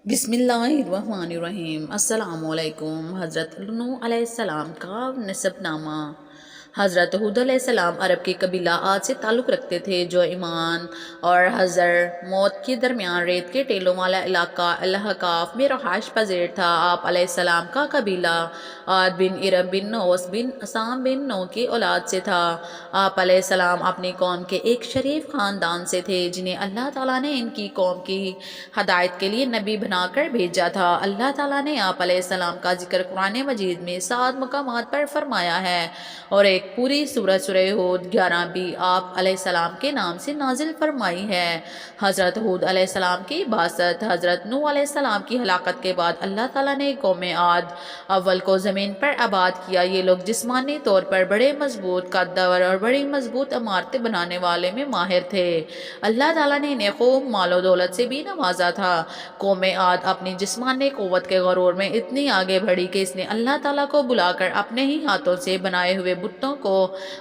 بسم اللہ الرحمن الرحیم۔ السلام علیکم۔ حضرت نوح علیہ السلام کا نسب نامہ۔ حضرت ہود علیہ السلام عرب کے قبیلہ عاد سے تعلق رکھتے تھے جو ایمان اور حضر موت کے درمیان ریت کے ٹیلوں والا علاقہ الحقاف میں رہائش پذیر تھا۔ آپ علیہ السلام کا قبیلہ عاد بن ارم بن نوس بن اسام بن نو کی اولاد سے تھا۔ آپ علیہ السلام اپنی قوم کے ایک شریف خاندان سے تھے جنہیں اللہ تعالیٰ نے ان کی قوم کی ہدایت کے لیے نبی بنا کر بھیجا تھا۔ اللہ تعالیٰ نے آپ علیہ السلام کا ذکر قرآن مجید میں 7 مقامات پر فرمایا ہے اور ایک پوری سورہ ہود 11 بھی آپ علیہ السلام کے نام سے نازل فرمائی ہے۔ حضرت ہود علیہ السلام کی بعثت۔ حضرت نوح علیہ السلام کی ہلاکت کے بعد اللہ تعالیٰ نے قوم عاد اول کو زمین پر آباد کیا۔ یہ لوگ جسمانی طور پر بڑے مضبوط قدور اور بڑی مضبوط عمارتیں بنانے والے میں ماہر تھے۔ اللہ تعالیٰ نے انہیں خوب مال و دولت سے بھی نوازا تھا۔ قوم عاد اپنی جسمانی قوت کے غرور میں اتنی آگے بڑھی کہ اس نے اللہ تعالیٰ کو بلا کر اپنے ہی ہاتھوں سے بنائے ہوئے بتوں کو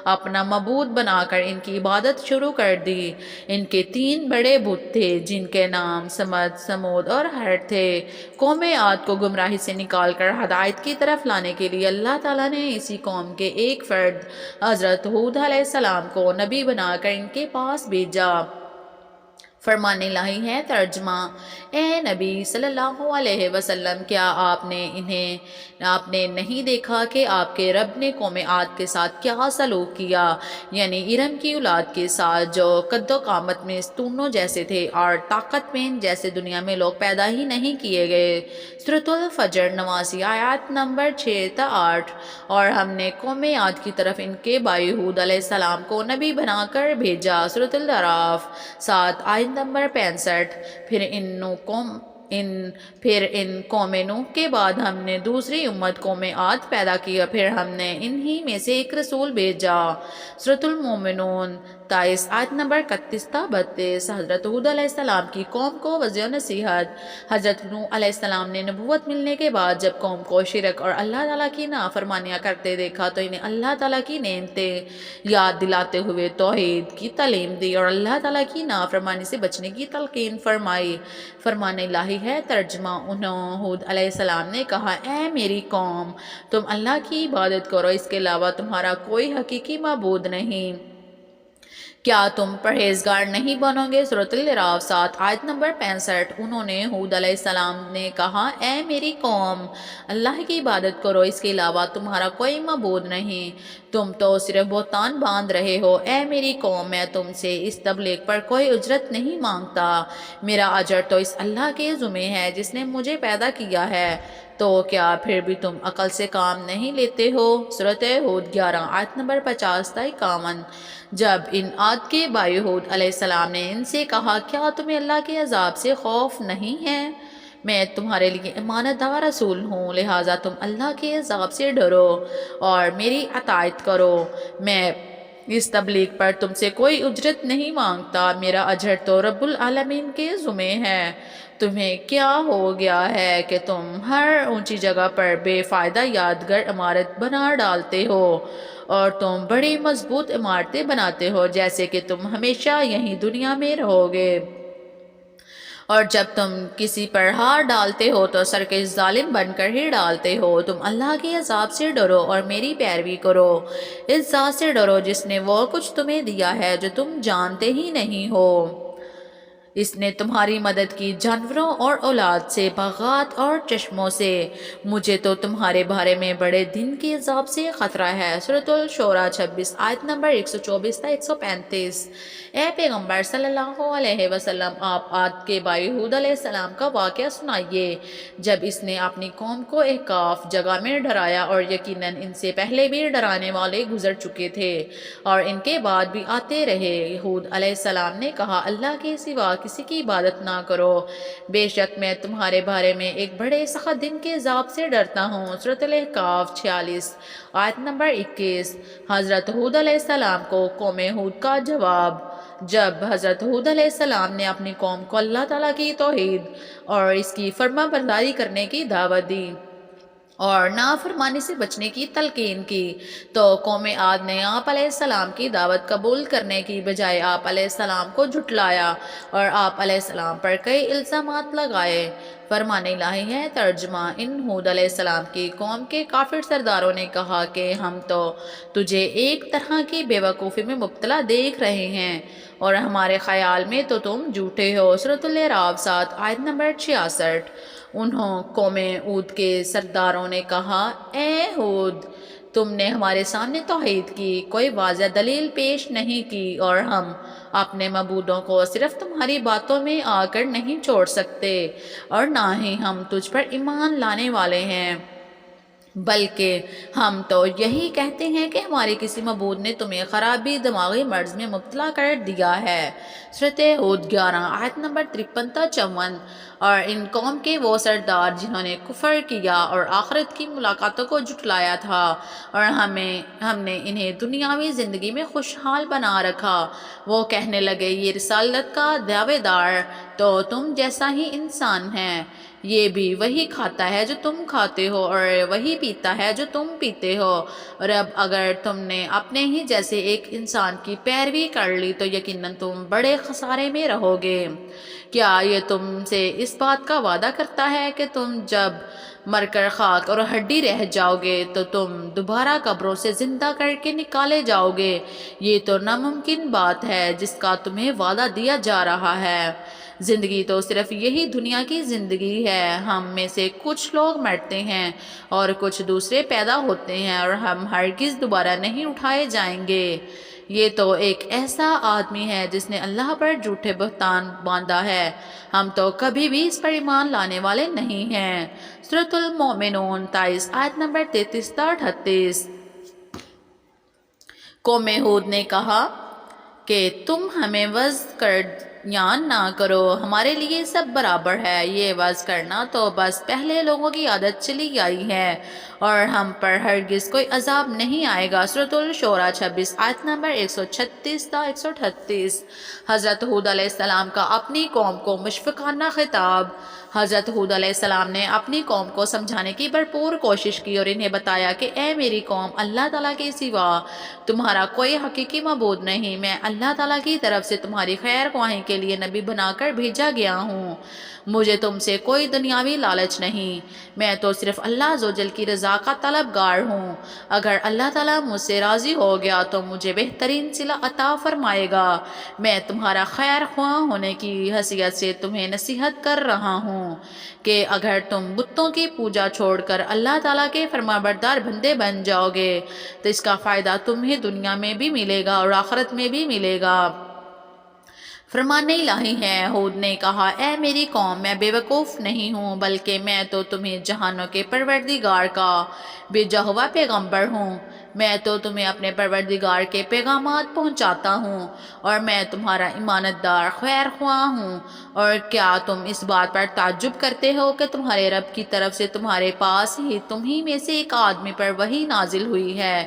اپنا معبود بنا کر ان کی عبادت شروع کر دی۔ ان کے 3 بڑے بت تھے جن کے نام سمد، سمود اور ہر تھے۔ قوم عاد کو گمراہی سے نکال کر ہدایت کی طرف لانے کے لیے اللہ تعالیٰ نے اسی قوم کے ایک فرد حضرت ہود علیہ السلام کو نبی بنا کر ان کے پاس بھیجا۔ فرمان الہی ہے ترجمہ۔ اے نبی صلی اللہ علیہ وسلم، کیا آپ نے نہیں دیکھا کہ آپ کے رب نے قوم عاد کے ساتھ کیا سلوک کیا، یعنی ارم کی اولاد کے ساتھ جو قد و قامت میں ستونوں جیسے تھے اور طاقت میں ان جیسے دنیا میں لوگ پیدا ہی نہیں کیے گئے۔ سورۃ الفجر 89 آیات نمبر 6 تا 8۔ اور ہم نے قوم عاد کی طرف ان کے بھائی ہود علیہ السلام کو نبی بنا کر بھیجا۔ سورۃ الاعراف 7 آیت نمبر 65۔ پھر ان قوم نوح کے بعد ہم نے دوسری امت قوم عاد پیدا کی اور پھر ہم نے انہی میں سے ایک رسول بھیجا۔ سورۃ المومنون 23 آیت نمبر 31 تا 32۔ حضرت ہود علیہ السلام کی قوم کو وعظ و نصیحت۔ حضرت نوح علیہ السلام نے نبوت ملنے کے بعد جب قوم کو شرک اور اللہ تعالیٰ کی نافرمانیاں کرتے دیکھا تو انہیں اللہ تعالیٰ کی نعمتیں یاد دلاتے ہوئے توحید کی تعلیم دی اور اللہ تعالیٰ کی نافرمانی سے بچنے کی تلقین فرمائی۔ فرمان الہی ہے ترجمہ۔ انہوں ہود علیہ السلام نے کہا، اے میری قوم، تم اللہ کی عبادت کرو، اس کے علاوہ تمہارا کوئی حقیقی معبود نہیں۔ کیا تم پرہیزگار نہیں بنو گے؟ سورۃ الاعراف 7 آیت نمبر 65۔ انہوں نے ہود علیہ السلام نے کہا، اے میری قوم، اللہ کی عبادت کرو، اس کے علاوہ تمہارا کوئی معبود نہیں۔ تم تو صرف بہتان باندھ رہے ہو۔ اے میری قوم، میں تم سے اس تبلیغ پر کوئی اجرت نہیں مانگتا، میرا اجر تو اس اللہ کے ذمہ ہے جس نے مجھے پیدا کیا ہے۔ تو کیا پھر بھی تم عقل سے کام نہیں لیتے ہو؟ سورۃ ہود 11 آیت نمبر 50 تا 51۔ جب ان عاد کے بھائی ہود علیہ السلام نے ان سے کہا، کیا تمہیں اللہ کے عذاب سے خوف نہیں ہے؟ میں تمہارے لیے امانت دار رسول ہوں، لہٰذا تم اللہ کے عذاب سے ڈرو اور میری اطاعت کرو۔ میں اس تبلیغ پر تم سے کوئی اجرت نہیں مانگتا، میرا اجر تو رب العالمین کے ذمہ ہے۔ تمہیں کیا ہو گیا ہے کہ تم ہر اونچی جگہ پر بے فائدہ یادگار عمارت بنا ڈالتے ہو اور تم بڑی مضبوط عمارتیں بناتے ہو جیسے کہ تم ہمیشہ یہیں دنیا میں رہو گے، اور جب تم کسی پر ہار ڈالتے ہو تو سرکش ظالم بن کر ہی ڈالتے ہو۔ تم اللہ کے عذاب سے ڈرو اور میری پیروی کرو، اس ذات سے ڈرو جس نے وہ کچھ تمہیں دیا ہے جو تم جانتے ہی نہیں ہو۔ اس نے تمہاری مدد کی جانوروں اور اولاد سے، باغات اور چشموں سے۔ مجھے تو تمہارے بارے میں بڑے دن کے عذاب سے خطرہ ہے۔ سورۃ الشورى 26 آیت نمبر 124 تا 135۔ اے پیغمبر صلی اللہ علیہ وسلم، آپ عاد کے بھائی ہود علیہ السلام کا واقعہ سنائیے جب اس نے اپنی قوم کو احقاف جگہ میں ڈرایا، اور یقیناً ان سے پہلے بھی ڈرانے والے گزر چکے تھے اور ان کے بعد بھی آتے رہے۔ ہود علیہ السلام نے کہا، اللہ کے سوا کسی کی عبادت نہ کرو، بے شک میں تمہارے بارے میں ایک بڑے سخت دن کے عذاب سے ڈرتا ہوں۔ سورۃ الاحقاف 46 آیت نمبر 21۔ حضرت ہود علیہ السلام کو قوم ہود کا جواب۔ جب حضرت ہود علیہ السلام نے اپنی قوم کو اللہ تعالیٰ کی توحید اور اس کی فرما برداری کرنے کی دعوت دی اور نافرمانی سے بچنے کی تلقین کی تو قوم عاد نے آپ علیہ السلام کی دعوت قبول کرنے کی بجائے آپ علیہ السلام کو جھٹلایا اور آپ علیہ السلام پر کئی الزامات لگائے۔ فرمان الہی ہے۔ ترجمہ: ان ہود علیہ السلام کی قوم کے کافر سرداروں نے کہا کہ ہم تو تجھے ایک طرح کی بے وقوفی میں مبتلا دیکھ رہے ہیں اور ہمارے خیال میں تو تم جھوٹے ہو۔ سورۃ الاعراف 7 آیت نمبر 66۔ انہوں قوم ہود کے سرداروں نے کہا، اے ہود، تم نے ہمارے سامنے توحید کی کوئی واضح دلیل پیش نہیں کی اور ہم اپنے معبودوں کو صرف تمہاری باتوں میں آ کر نہیں چھوڑ سکتے اور نہ ہی ہم تجھ پر ایمان لانے والے ہیں، بلکہ ہم تو یہی کہتے ہیں کہ ہمارے کسی معبود نے تمہیں خرابی دماغی مرض میں مبتلا کر دیا ہے۔ سورۃ ہود 11 آیت نمبر 53 تا 54۔ اور ان قوم کے وہ سردار جنہوں نے کفر کیا اور آخرت کی ملاقاتوں کو جھٹلایا تھا اور ہم نے انہیں دنیاوی زندگی میں خوشحال بنا رکھا، وہ کہنے لگے، یہ رسالت کا دعوے دار تو تم جیسا ہی انسان ہے، یہ بھی وہی کھاتا ہے جو تم کھاتے ہو اور وہی پیتا ہے جو تم پیتے ہو، اور اب اگر تم نے اپنے ہی جیسے ایک انسان کی پیروی کر لی تو یقیناً تم بڑے خسارے میں رہو گے۔ کیا یہ تم سے اس بات کا وعدہ کرتا ہے کہ تم جب مر کر خاک اور ہڈی رہ جاؤ گے تو تم دوبارہ قبروں سے زندہ کر کے نکالے جاؤ گے؟ یہ تو ناممکن بات ہے جس کا تمہیں وعدہ دیا جا رہا ہے۔ زندگی تو صرف یہی دنیا کی زندگی ہے، ہم میں سے کچھ لوگ مرتے ہیں اور کچھ دوسرے پیدا ہوتے ہیں اور ہم ہرگز دوبارہ نہیں اٹھائے جائیں گے۔ یہ تو ایک ایسا آدمی ہے جس نے اللہ پر جھوٹے بہتان باندھا ہے، ہم تو کبھی بھی اس پر ایمان لانے والے نہیں ہیں۔ سورۃ المومنون 23 آیت نمبر 33 تا 38۔ قوم ہود نے کہا کہ تم ہمیں وعظ کر یا نہ کرو، ہمارے لیے سب برابر ہے، یہ وعظ کرنا تو بس پہلے لوگوں کی عادت چلی آئی ہے اور ہم پر ہرگز کوئی عذاب نہیں آئے گا۔ سورۃ الشورى 26 آیت نمبر 136 تا 138۔ حضرت ہود علیہ السلام کا اپنی قوم کو مشفقانہ خطاب۔ حضرت ہود علیہ السلام نے اپنی قوم کو سمجھانے کی بھرپور کوشش کی اور انہیں بتایا کہ اے میری قوم، اللہ تعالیٰ کے سوا تمہارا کوئی حقیقی معبود نہیں، میں اللہ تعالیٰ کی طرف سے تمہاری خیر خواہی کے لیے نبی بنا کر بھیجا گیا ہوں، مجھے تم سے کوئی دنیاوی لالچ نہیں، میں تو صرف اللہ عزوجل کی رضا کا طلبگار ہوں، اگر اللہ تعالیٰ مجھ سے راضی ہو گیا تو مجھے بہترین صلہ عطا فرمائے گا، میں تمہارا خیر خواہ ہونے کی حیثیت سے تمہیں نصیحت کر رہا ہوں کہ اگر تم بتوں کی پوجا چھوڑ کر اللہ تعالیٰ کے فرمانبردار بندے بن جاؤ گے تو اس کا فائدہ تمہیں دنیا میں بھی ملے گا اور آخرت میں بھی ملے گا۔ فرمان الہی ہے۔ ہود نے کہا، اے میری قوم، میں بے وقوف نہیں ہوں بلکہ میں تو تمہیں جہانوں کے پروردگار کا بھیجا ہوا پیغمبر ہوں، میں تو تمہیں اپنے پروردگار کے پیغامات پہنچاتا ہوں اور میں تمہارا امانت دار خیر خواہ ہوں، اور کیا تم اس بات پر تعجب کرتے ہو کہ تمہارے رب کی طرف سے تمہارے پاس ہی تمہی میں سے ایک آدمی پر وحی نازل ہوئی ہے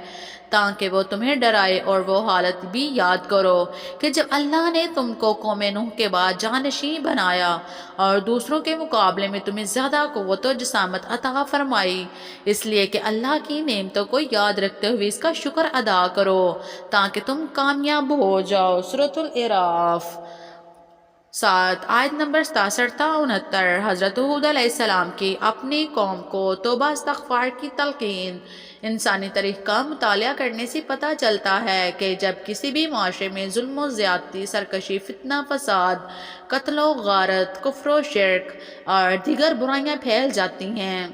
تاکہ وہ تمہیں ڈرائے، اور وہ حالت بھی یاد کرو کہ جب اللہ نے تم کو قوم نوح کے بعد جانشین بنایا اور دوسروں کے مقابلے میں تمہیں زیادہ قوت و جسامت عطا فرمائی، اس لیے کہ اللہ کی نعمتوں کو یاد رکھتے ہوئے اس کا شکر ادا کرو تاکہ تم کامیاب ہو جاؤ۔ سورۃ الاعراف 7 آیت نمبر 67 تا 69۔ حضرت ہود علیہ السلام کی اپنی قوم کو توبہ استغفار کی تلقین۔ انسانی تاریخ کا مطالعہ کرنے سے پتہ چلتا ہے کہ جب کسی بھی معاشرے میں ظلم و زیادتی، سرکشی، فتنہ فساد، قتل و غارت، کفر و شرک اور دیگر برائیاں پھیل جاتی ہیں،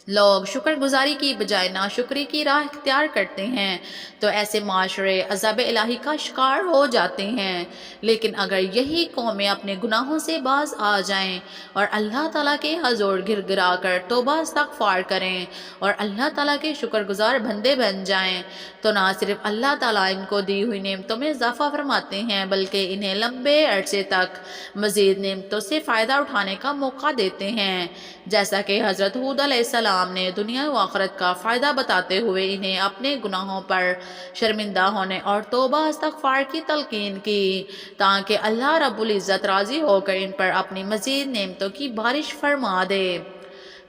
لوگ شکر گزاری کی بجائے ناشکری کی راہ اختیار کرتے ہیں تو ایسے معاشرے عذاب الہی کا شکار ہو جاتے ہیں، لیکن اگر یہی قومیں اپنے گناہوں سے باز آ جائیں اور اللہ تعالیٰ کے حضور گر گرا کر توبہ استغفار کریں اور اللہ تعالیٰ کے شکر گزار بندے بن جائیں تو نہ صرف اللہ تعالیٰ ان کو دی ہوئی نعمتوں میں اضافہ فرماتے ہیں بلکہ انہیں لمبے عرصے تک مزید نعمتوں سے فائدہ اٹھانے کا موقع دیتے ہیں، جیسا کہ حضرت ہود علیہ السلام نے دنیا و آخرت کا فائدہ بتاتے ہوئے انہیں اپنے گناہوں پر شرمندہ ہونے اور توبہ استغفار کی تلقین کی تاکہ اللہ رب العزت راضی ہو کر ان پر اپنی مزید نعمتوں کی بارش فرما دے۔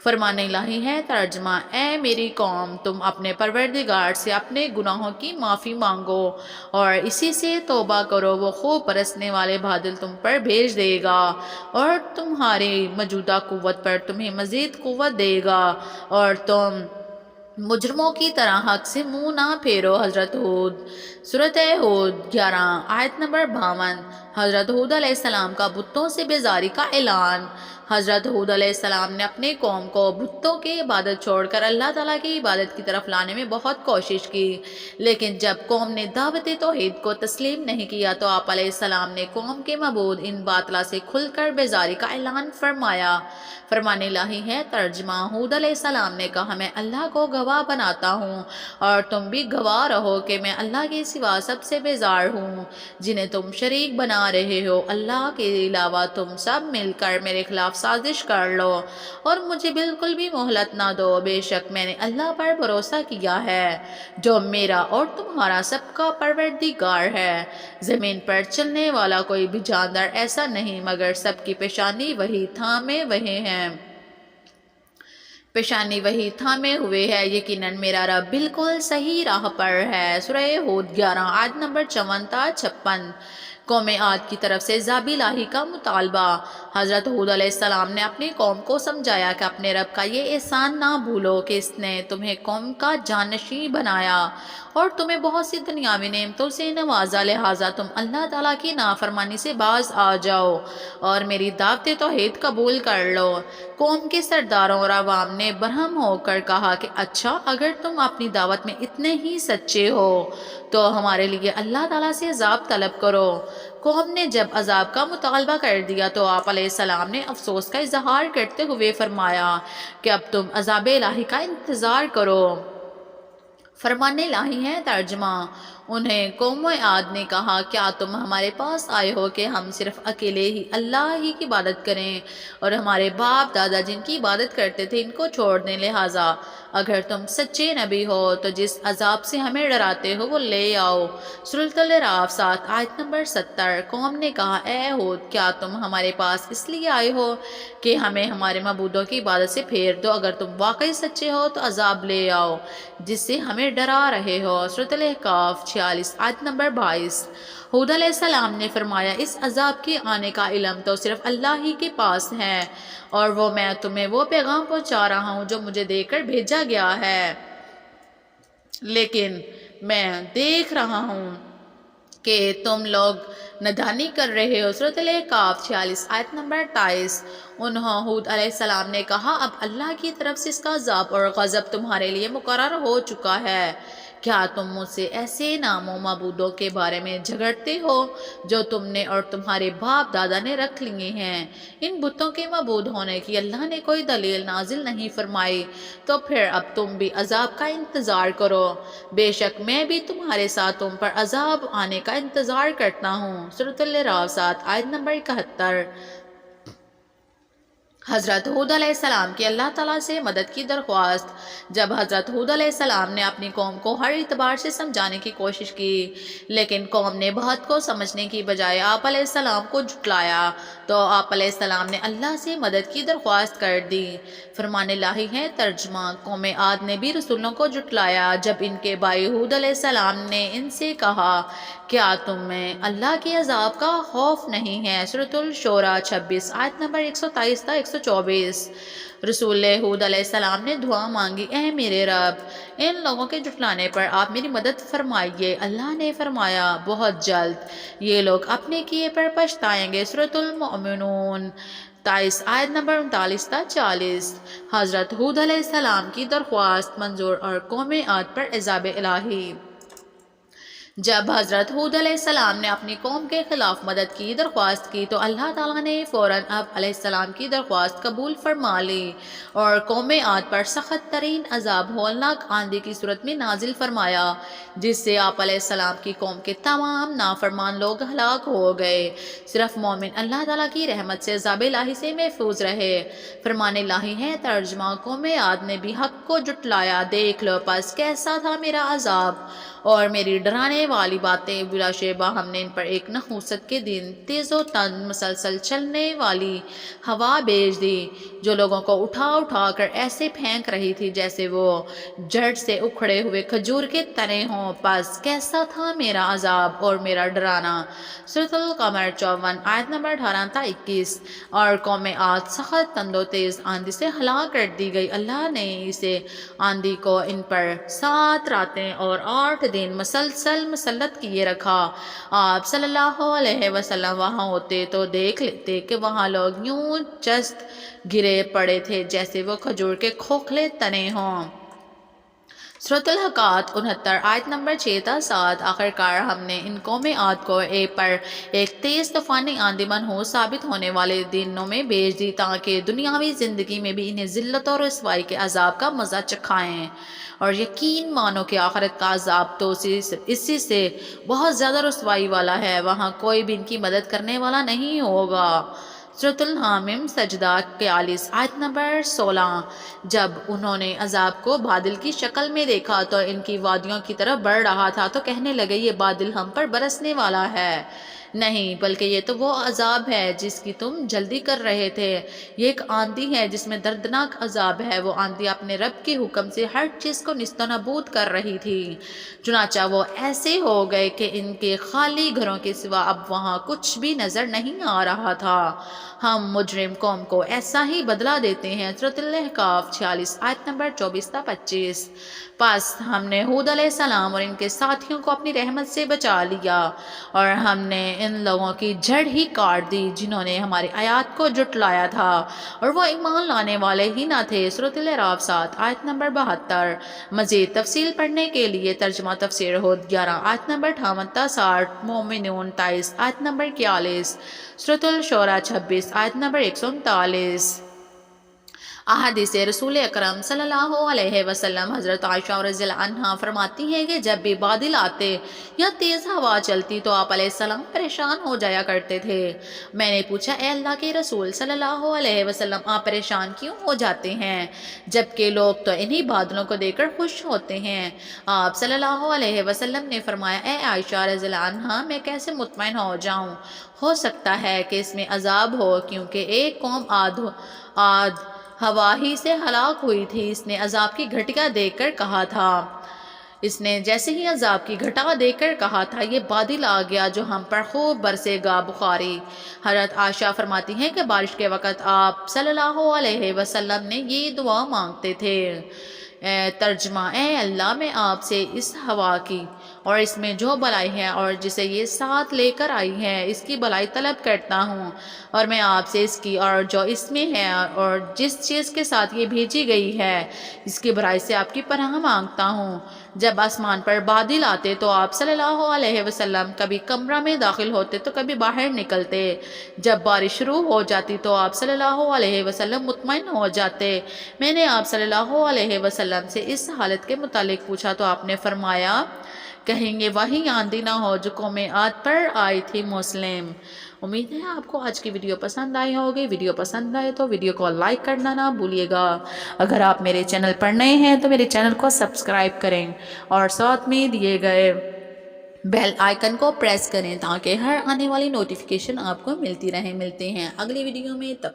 فرمان الہی ہے ترجمہ، اے میری قوم، تم اپنے پروردگار سے اپنے گناہوں کی معافی مانگو اور اسی سے توبہ کرو، وہ خوب برسنے والے بادل تم پر بھیج دے گا اور تمہاری موجودہ قوت پر تمہیں مزید قوت دے گا اور تم مجرموں کی طرح حق سے منہ نہ پھیرو۔ حضرت ہود، سورۃ ہود 11 آیت نمبر 52۔ حضرت ہود علیہ السلام کا بتوں سے بیزاری کا اعلان۔ حضرت ہود علیہ السلام نے اپنی قوم کو بتوں کی عبادت چھوڑ کر اللہ تعالیٰ کی عبادت کی طرف لانے میں بہت کوشش کی، لیکن جب قوم نے دعوت توحید کو تسلیم نہیں کیا تو آپ علیہ السلام نے قوم کے معبود ان باطلا سے کھل کر بیزاری کا اعلان فرمایا۔ فرمان الہی ہے ترجمہ، ہود علیہ السلام نے کہا، میں اللہ کو گواہ بناتا ہوں اور تم بھی گواہ رہو کہ میں اللہ کے سوا سب سے بیزار ہوں جنہیں تم شریک بنا رہے ہو۔ اللہ کے علاوہ تم سب مل کر میرے خلاف سازش کر لو اور مجھے بالکل بھی مہلت نہ دو، بے شک میں نے اللہ پر بھروسہ کیا ہے جو میرا اور تمہارا سب کا پروردگار ہے۔ زمین پر چلنے والا کوئی بھی جاندار ایسا نہیں مگر سب کی پیشانی وہی تھامے ہوئے ہے، پیشانی وہی تھامے ہوئے ہے، یقیناً میرا رب بالکل صحیح راہ پر ہے۔ سورہ ہود 11 آیت نمبر 54 تا 56۔ قوم عاد کی طرف سے عذاب الہی کا مطالبہ۔ حضرت ہود علیہ السلام نے اپنی قوم کو سمجھایا کہ اپنے رب کا یہ احسان نہ بھولو کہ اس نے تمہیں قوم کا جانشین بنایا اور تمہیں بہت سی دنیاوی نعمتوں سے نوازا، لہٰذا تم اللہ تعالیٰ کی نافرمانی سے باز آ جاؤ اور میری دعوت توحید قبول کر لو۔ قوم کے سرداروں اور عوام نے برہم ہو کر کہا کہ اچھا، اگر تم اپنی دعوت میں اتنے ہی سچے ہو تو ہمارے لیے اللہ تعالیٰ سے عذاب طلب کرو۔ قوم نے جب عذاب کا مطالبہ کر دیا تو آپ علیہ السلام نے افسوس کا اظہار کرتے ہوئے فرمایا کہ اب تم عذاب الہی کا انتظار کرو۔ فرمان الہی ہے ترجمہ، انہیں قوم عاد نے کہا، کیا تم ہمارے پاس آئے ہو کہ ہم صرف اکیلے ہی اللہ ہی کی عبادت کریں اور ہمارے باپ دادا جن کی عبادت کرتے تھے ان کو چھوڑ دیں؟ لہٰذا اگر تم سچے نبی ہو تو جس عذاب سے ہمیں ڈراتے ہو وہ لے آؤ۔ سورۃ الاعراف 7 آیت نمبر 70۔ قوم نے کہا، اے ہود، کیا تم ہمارے پاس اس لیے آئے ہو کہ ہمیں ہمارے معبودوں کی عبادت سے پھیر دو؟ اگر تم واقعی سچے ہو تو عذاب لے آؤ جس سے ہمیں ڈرا رہے ہو۔ سورۃ الاحقاف 46 آیت نمبر 22۔ ہود علیہ السلام نے فرمایا، اس عذاب کے آنے کا علم تو صرف اللہ ہی کے پاس ہے اور میں تمہیں وہ پیغام پہنچا رہا ہوں جو مجھے دے کر بھیجا گیا ہے، لیکن میں دیکھ رہا ہوں کہ تم لوگ نادانی کر رہے ہو۔ سورۃ الاحقاف 46 آیت نمبر 23۔ انہوں ہود علیہ السلام نے کہا، اب اللہ کی طرف سے اس کا عذاب اور غضب تمہارے لیے مقرر ہو چکا ہے۔ کیا تم مجھ سے ایسے ناموں معبودوں کے بارے میں جھگڑتے ہو جو تم نے اور تمہارے باپ دادا نے رکھ لیے ہیں؟ ان بتوں کے معبود ہونے کی اللہ نے کوئی دلیل نازل نہیں فرمائی، تو پھر اب تم بھی عذاب کا انتظار کرو، بے شک میں بھی تمہارے ساتھ تم پر عذاب آنے کا انتظار کرتا ہوں۔ سورۃ الاعراف 7 آیت نمبر 71۔ حضرت ہود علیہ السلام کی اللہ تعالیٰ سے مدد کی درخواست۔ جب حضرت ہود علیہ السلام نے اپنی قوم کو ہر اعتبار سے سمجھانے کی کوشش کی لیکن قوم نے بات کو سمجھنے کی بجائے آپ علیہ السلام کو جھٹلایا تو آپ علیہ السلام نے اللہ سے مدد کی درخواست کر دی۔ فرمان الہی ہے ترجمہ، قوم عاد نے بھی رسولوں کو جھٹلایا جب ان کے بھائی ہود علیہ السلام نے ان سے کہا، کیا تمہیں اللہ کے عذاب کا خوف نہیں ہے؟ سورۃ الشورى 26 آیت نمبر 123 تا 124۔ رسول ہود علیہ السلام نے دعا مانگی، اے میرے رب، ان لوگوں کے جھٹلانے پر آپ میری مدد فرمائیے۔ اللہ نے فرمایا، بہت جلد یہ لوگ اپنے کیے پر پچھتائیں گے۔ سورۃ المؤمنون 23 آیت نمبر 39 تا 40۔ حضرت ہود علیہ السلام کی درخواست منظور اور قوم عاد پر عذاب الہی۔ جب حضرت ہود علیہ السلام نے اپنی قوم کے خلاف مدد کی درخواست کی تو اللہ تعالیٰ نے فوراً آپ علیہ السلام کی درخواست قبول فرما لی اور قوم عاد پر سخت ترین عذاب ہولناک آندھی کی صورت میں نازل فرمایا، جس سے آپ علیہ السلام کی قوم کے تمام نافرمان لوگ ہلاک ہو گئے۔ صرف مومن اللہ تعالیٰ کی رحمت سے عذاب الہی سے محفوظ رہے۔ فرمان الہی ہے ترجمہ، قوم عاد نے بھی حق کو جھٹلایا، دیکھ لو پس کیسا تھا میرا عذاب اور میری ڈرانے والی باتیں بلا شبہ ہم نے ان پر ایک نحوست کے دن تیز و تند مسلسل چلنے والی ہوا بھیج دی جو لوگوں کو اٹھا اٹھا کر ایسے پھینک رہی تھی جیسے وہ جڑ سے اکھڑے ہوئے کھجور کے تنے ہوں۔ پس کیسا تھا میرا عذاب اور میرا ڈرانا۔ سورۃ القمر 54 آیت نمبر 18 تا 21۔ اور قوم عاد سخت تند و تیز آندھی سے ہلاک کر دی گئی۔ اللہ نے اسے آندھی کو ان پر 7 راتیں اور 8 دن مسلسل مسلط کیے رکھا۔ آپ صلی اللہ علیہ وسلم وہاں ہوتے تو دیکھ لیتے کہ وہاں لوگ یوں چست گرے پڑے تھے جیسے وہ کھجور کے کھوکھلے تنے ہوں۔ سورۃ الحاقات 69 آیت نمبر 6 تا 7۔ آخرکار ہم نے ان قوم عاد کو ایک تیز طوفانی آندھی منحوس ثابت ہونے والے دنوں میں بھیج دی تاکہ دنیاوی زندگی میں بھی انہیں ذلت اور رسوائی کے عذاب کا مزہ چکھائیں، اور یقین مانو کہ آخرت کا عذاب تو اسی سے بہت زیادہ رسوائی والا ہے، وہاں کوئی بھی ان کی مدد کرنے والا نہیں ہوگا۔ سورۃ الحامیم سجدہ 41 آیت نمبر 16۔ جب انہوں نے عذاب کو بادل کی شکل میں دیکھا تو ان کی وادیوں کی طرف بڑھ رہا تھا تو کہنے لگے یہ بادل ہم پر برسنے والا ہے۔ نہیں، بلکہ یہ تو وہ عذاب ہے جس کی تم جلدی کر رہے تھے۔ یہ ایک آندھی ہے جس میں دردناک عذاب ہے۔ وہ آندھی اپنے رب کے حکم سے ہر چیز کو نیست و نابود کر رہی تھی، چنانچہ وہ ایسے ہو گئے کہ ان کے خالی گھروں کے سوا اب وہاں کچھ بھی نظر نہیں آ رہا تھا۔ ہم مجرم قوم کو ایسا ہی بدلہ دیتے ہیں۔ سورۃ الاحقاف 46 آیت نمبر 24 تا 25۔ پس ہم نے ہود علیہ السلام اور ان کے ساتھیوں کو اپنی رحمت سے بچا لیا، اور ہم نے ان لوگوں کی جڑ ہی کاٹ دی جنہوں نے ہماری آیات کو جھٹلایا تھا اور وہ ایمان لانے والے ہی نہ تھے۔ سورۃ الاعراف 7 آیت نمبر 72۔ مزید تفصیل پڑھنے کے لیے ترجمہ تفسیر ہود 11 آیت نمبر 58 تا 60، مومنون 23 آیت نمبر 41، سورۃ الشعراء 26 آیت نمبر 139۔ احادیث رسول اکرم صلی اللہ علیہ وسلم۔ حضرت عائشہ رضی اللہ عنہا فرماتی ہیں کہ جب بھی بادل آتے یا تیز ہوا چلتی تو آپ علیہ السلام پریشان ہو جایا کرتے تھے۔ میں نے پوچھا اے اللہ کے رسول صلی اللہ علیہ وسلم، آپ پریشان کیوں ہو جاتے ہیں جبکہ لوگ تو انہی بادلوں کو دیکھ کر خوش ہوتے ہیں؟ آپ صلی اللہ علیہ وسلم نے فرمایا اے عائشہ رضی اللہ عنہا، میں کیسے مطمئن ہو جاؤں؟ ہو سکتا ہے کہ اس میں عذاب ہو، کیونکہ ایک قوم عاد ہوا ہی سے ہلاک ہوئی تھی۔ اس نے عذاب کی گھٹیا دیکھ کر کہا تھا، اس نے جیسے ہی عذاب کی گھٹا دیکھ کر کہا تھا یہ بادل آ گیا جو ہم پر خوب برسے گا۔ بخاری۔ حضرت عائشہ فرماتی ہیں کہ بارش کے وقت آپ صلی اللہ علیہ وسلم نے یہ دعا مانگتے تھے، ترجمہ اے اللہ، میں آپ سے اس ہوا کی اور اس میں جو بلائی ہے اور جسے یہ ساتھ لے کر آئی ہے اس کی بلائی طلب کرتا ہوں، اور میں آپ سے اس کی اور جو اس میں ہے اور جس چیز کے ساتھ یہ بھیجی گئی ہے اس کی برائی سے آپ کی پناہ مانگتا ہوں۔ جب آسمان پر بادل آتے تو آپ صلی اللہ علیہ وسلم کبھی کمرہ میں داخل ہوتے تو کبھی باہر نکلتے۔ جب بارش شروع ہو جاتی تو آپ صلی اللہ علیہ وسلم مطمئن ہو جاتے۔ میں نے آپ صلی اللہ علیہ وسلم سے اس حالت کے متعلق پوچھا تو آپ نے فرمایا کہیں گے وہی آندھی نہ ہو جو قوم عاد پر آئی تھی۔ مسلم۔ امید ہے آپ کو آج کی ویڈیو پسند آئی ہوگی۔ ویڈیو پسند آئے تو ویڈیو کو لائک کرنا نہ بھولیے گا۔ اگر آپ میرے چینل پر نئے ہیں تو میرے چینل کو سبسکرائب کریں اور ساتھ میں دیے گئے بیل آئیکن کو پریس کریں تاکہ ہر آنے والی نوٹیفیکیشن آپ کو ملتی رہے۔ ملتے ہیں اگلی ویڈیو میں، تب